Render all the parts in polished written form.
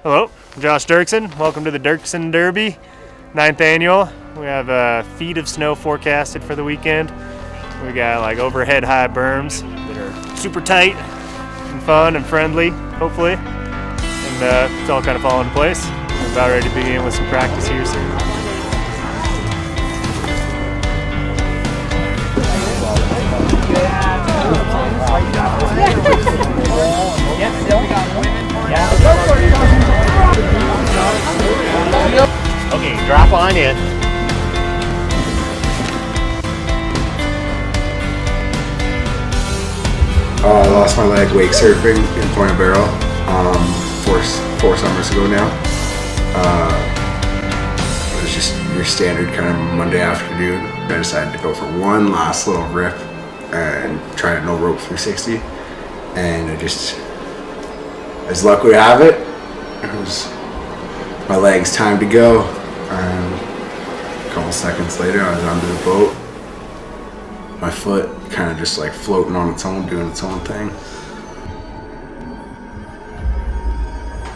Hello, I'm Josh Dirksen. Welcome to the Dirksen Derby, 9th annual. We have a feet of snow forecasted for the weekend. We got like overhead high berms that are super tight and fun and friendly, hopefully. And it's all kind of falling into place. We're about ready to begin with some practice here soon. Okay, drop on in. I lost my leg wake surfing in Point of Barrel four summers ago now. It was just your standard kind of Monday afternoon. I decided to go for one last little rip and try a no rope 360. And as luck would have it, it was my leg's time to go. A couple seconds later, I was under the boat. My foot kind of just like floating on its own, doing its own thing.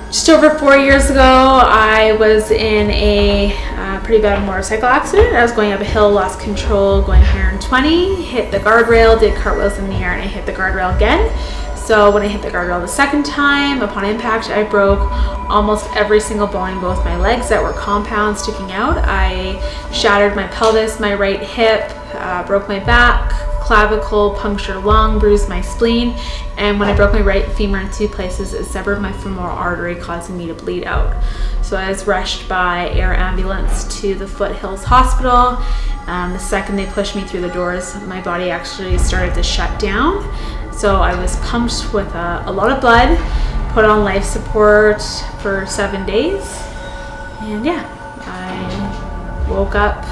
Just over 4 years ago, I was in a pretty bad motorcycle accident. I was going up a hill, lost control, going 120, hit the guardrail, did cartwheels in the air, and I hit the guardrail again. So when I hit the guardrail the second time, upon impact, I broke almost every single bone in both my legs that were compound sticking out. I shattered my pelvis, my right hip, broke my back, clavicle, punctured lung, bruised my spleen, and when I broke my right femur in 2 places, it severed my femoral artery, causing me to bleed out. So I was rushed by air ambulance to the Foothills Hospital. The second they pushed me through the doors, my body actually started to shut down. So I was pumped with a lot of blood, put on life support for 7 days, and yeah, I woke up,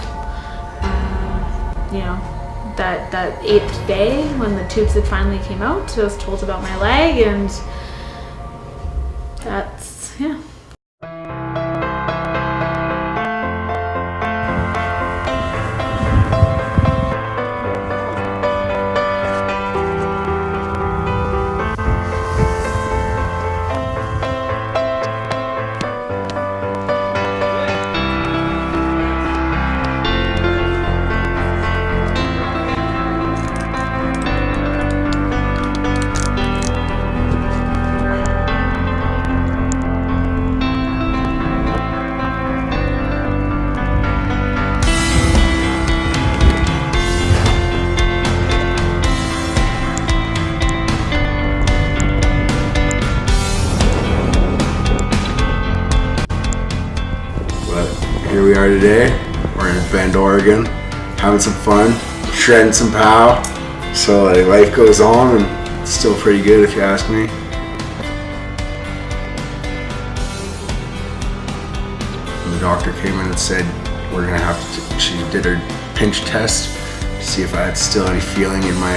that 8th day when the tubes had finally came out. I was told about my leg, and that's, yeah. Here we are today. We're in Bend, Oregon, having some fun, shredding some pow. So life goes on, and it's still pretty good if you ask me. And the doctor came in and said we're gonna have to. She did her pinch test to see if I had still any feeling in my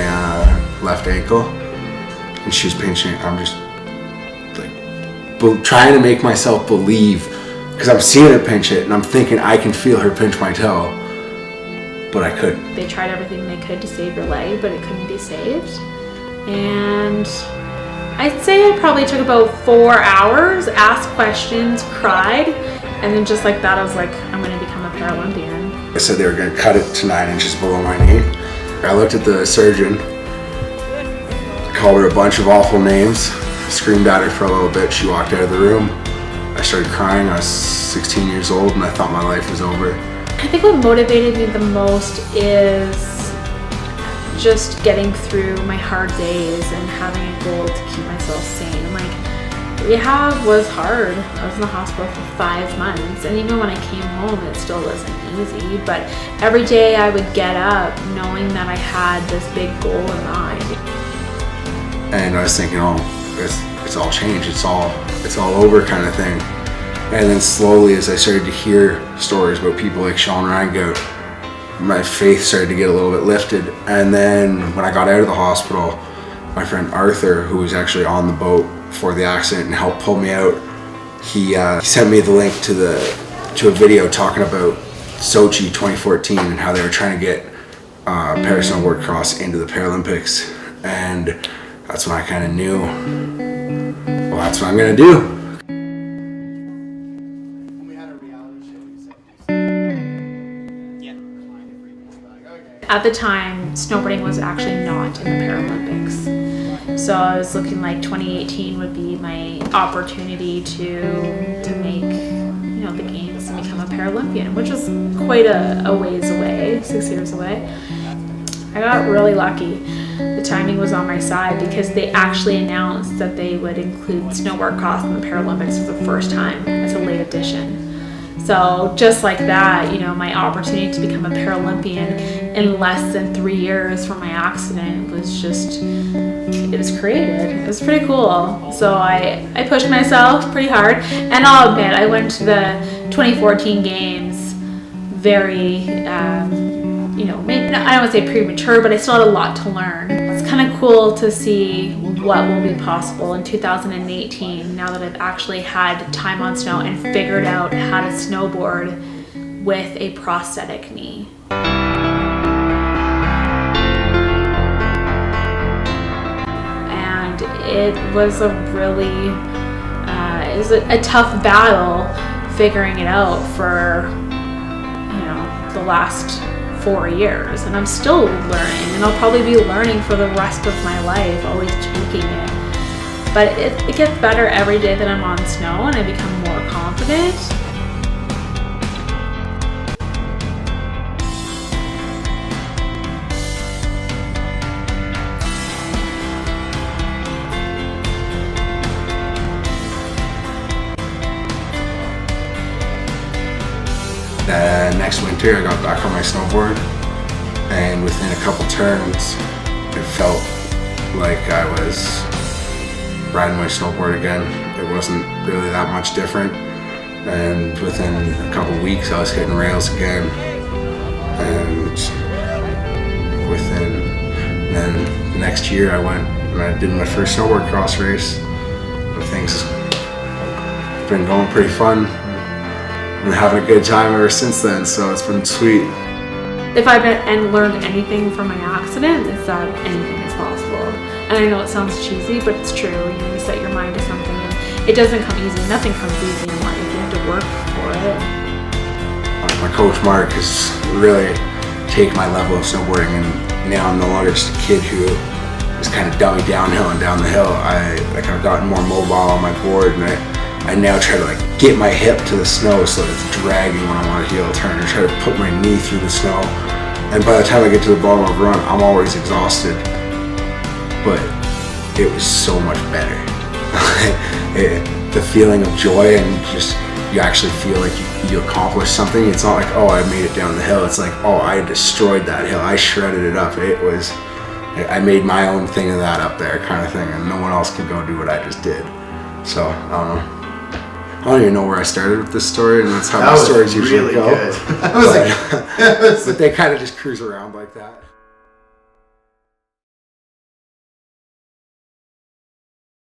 left ankle, and she was pinching. I'm just like trying to make myself believe. Because I'm seeing her pinch it, and I'm thinking I can feel her pinch my toe, but I couldn't. They tried everything they could to save your leg, but it couldn't be saved. And I'd say I probably took about 4 hours, asked questions, cried, and then just like that, I was like, I'm going to become a Paralympian. They said they were going to cut it to 9 inches below my knee. I looked at the surgeon, called her a bunch of awful names, screamed at her for a little bit. She walked out of the room. I started crying. I was 16 years old and I thought my life was over. I think what motivated me the most is just getting through my hard days and having a goal to keep myself sane. Like, rehab was hard. I was in the hospital for 5 months, and even when I came home, it still wasn't easy. But every day I would get up knowing that I had this big goal in mind. And I was thinking, it's all changed. It's all over kind of thing. And then slowly, as I started to hear stories about people like Sean Rangout, my faith started to get a little bit lifted. And then when I got out of the hospital, my friend Arthur, who was actually on the boat before the accident and helped pull me out, he sent me the link to a video talking about Sochi 2014 and how they were trying to get parasnowboard cross into the Paralympics. And that's when I kind of knew, well, that's what I'm gonna do. at the time, snowboarding was actually not in the Paralympics. So I was looking like 2018 would be my opportunity to make, you know, the games and become a Paralympian, which was quite a ways away, 6 years away. I got really lucky. The timing was on my side because they actually announced that they would include snowboard cross in the Paralympics for the first time as a late addition. So just like that, you know, my opportunity to become a Paralympian in less than 3 years from my accident was just, it was created. It was pretty cool. So I pushed myself pretty hard. And I'll admit, I went to the 2014 games very, you know, maybe, I don't want to say premature, but I still had a lot to learn. It's kind of cool to see what will be possible in 2018 now that I've actually had time on snow and figured out how to snowboard with a prosthetic knee. And it was a really, it was a tough battle figuring it out for, you know, the last 4 years, and I'm still learning, and I'll probably be learning for the rest of my life, always tweaking it. But it gets better every day that I'm on snow, and I become more confident. Next winter, I got back on my snowboard, and within a couple turns, it felt like I was riding my snowboard again. It wasn't really that much different, and within a couple weeks, I was hitting rails again. And then the next year, I went and I did my first snowboard cross race. And things have been going pretty fun. And having a good time ever since then, so it's been sweet. If I've learned anything from my accident, it's that anything is possible. And I know it sounds cheesy, but it's true. You know, you set your mind to something, and it doesn't come easy. Nothing comes easy in life. You have to work for it. My coach Mark has really taken my level of snowboarding, and now I'm no longer just a kid who is kind of dummy downhill and down the hill. I've gotten more mobile on my board, and I now try to get my hip to the snow so that it's dragging when I'm on a heel turn, or try to put my knee through the snow. And by the time I get to the bottom of the run, I'm always exhausted. But it was so much better. The feeling of joy, and just you actually feel like you accomplished something. It's not like, oh, I made it down the hill. It's like, oh, I destroyed that hill. I shredded it up. I made my own thing of that up there, kind of thing, and no one else could go do what I just did. So I don't even know where I started with this story, and that's how my stories usually go. Good. But they kind of just cruise around like that.